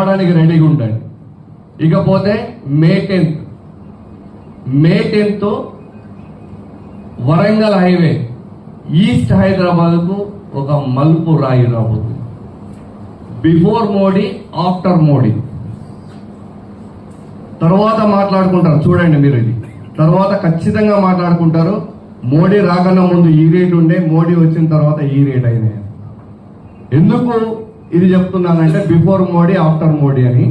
రావడానికి రెడీగా ఉండండి. ఇకపోతే మే 10th Warangal highway east Hyderabad కు ఒక మలుపు రాయి రాబోతుంది. Before Modi, after Modi. తర్వాత మాట్లాడుకుంటారు, చూడండి మీరు, ఇది తర్వాత ఖచ్చితంగా మాట్లాడుకుంటారు. మోడీ రాకన్నా ముందు ఈ రేట్ ఉండే, మోడీ వచ్చిన తర్వాత ఈ రేట్ అయినాయి. ఎందుకు ఇది చెప్తున్నానంటే బిఫోర్ మోడీ, ఆఫ్టర్ మోడీ అని.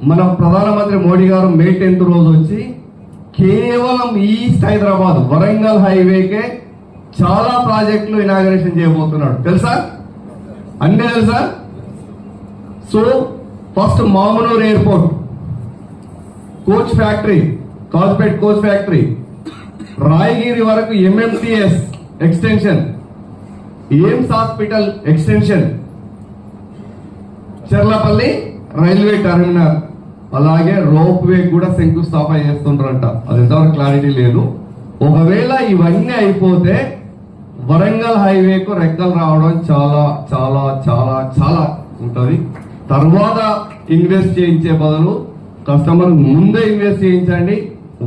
మన ప్రధానమంత్రి మోడీ గారు మే 10th రోజు వచ్చి కేవలం ఈస్ట్ హైదరాబాద్ వరంగల్ హైవేకే చాలా ప్రాజెక్టులు ఇనాగరేషన్ చేయబోతున్నాడు. తెలుసా? అన్నీ తెలుసా? So first Mamnoor airport, coach factory, Kazipet coach factory, Raigir వరకు MMTS extension, AIIMS hospital extension, Cherlapalli railway terminal, అలాగే రోప్ వే కూడా శంకుస్థాపన చేస్తుంటారంట. అది ఎంతవరకు క్లారిటీ లేదు. ఒకవేళ ఇవన్నీ అయిపోతే వరంగల్ హైవేకు రెక్కలు రావడం చాలా చాలా చాలా చాలా ఉంటుంది. తర్వాత ఇన్వెస్ట్ చేయించే బదులు కస్టమర్ ముందే ఇన్వెస్ట్ చేయించండి,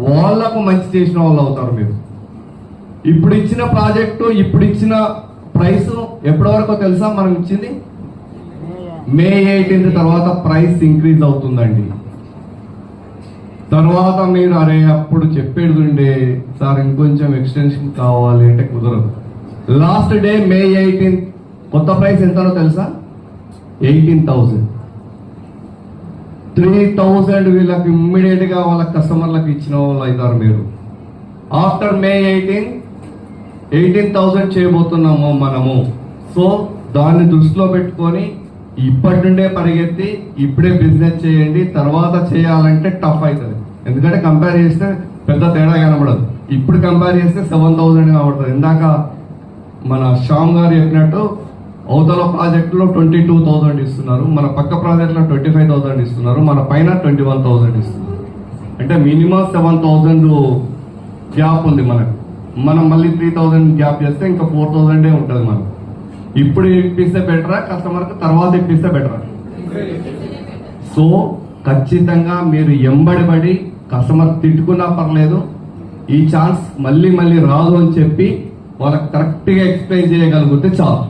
వాళ్లకు మంచి చేసిన వాళ్ళు అవుతారు మీరు. ఇప్పుడు ఇచ్చిన ప్రాజెక్టు, ఇప్పుడు ఇచ్చిన ప్రైస్ ఎప్పటి వరకు తెలుసా? మనం ఇచ్చింది మే 18th తర్వాత ప్రైస్ ఇంక్రీజ్ అవుతుందండి. తర్వాత మీరు అరే అప్పుడు చెప్పేది ఉండే సార్ ఇంకొంచెం ఎక్స్టెన్షన్ కావాలి అంటే కుదరదు. లాస్ట్ డే మే 18th కొత్త ప్రైస్ ఎంతనో తెలుసా? 18,000. 3,000 వీళ్ళకి ఇమ్మీడియట్ గా వాళ్ళ కస్టమర్లకు ఇచ్చిన వాళ్ళు అవుతారు మీరు. ఆఫ్టర్ మే 18,000 చేయబోతున్నాము మనము. సో దాన్ని దృష్టిలో పెట్టుకొని ఇప్పటి నుండే పరిగెత్తి ఇప్పుడే బిజినెస్ చేయండి. తర్వాత చేయాలంటే టఫ్ అవుతుంది, ఎందుకంటే కంపేర్ చేస్తే పెద్ద తేడా కనబడదు. ఇప్పుడు కంపేర్ చేస్తే 7,000 కనబడుతుంది. ఇందాక మన శ్యామ్ గారు చెప్పినట్టు అవతల ప్రాజెక్టులో 22,000 ఇస్తున్నారు, మన పక్క ప్రాజెక్టులో 25,000 ఇస్తున్నారు, మన పైన 21,000 ఇస్తున్నారు. అంటే మినిమం 7,000 గ్యాప్ ఉంది మనకు. మనం మళ్ళీ 3,000 గ్యాప్ చేస్తే ఇంకా 4,000 ఉంటుంది మనకు. ఇప్పుడు ఇప్పిస్తే బెటరా, కస్టమర్కి తర్వాత ఇప్పిస్తే బెటరా? సో ఖచ్చితంగా మీరు ఎంబడిపడి కస్టమర్ తిట్టుకున్నా పర్లేదు, ఈ ఛాన్స్ మళ్ళీ రాదు అని చెప్పి వాళ్ళకి కరెక్ట్ గా ఎక్స్ప్లెయిన్ చేయగలిగితే చాలు.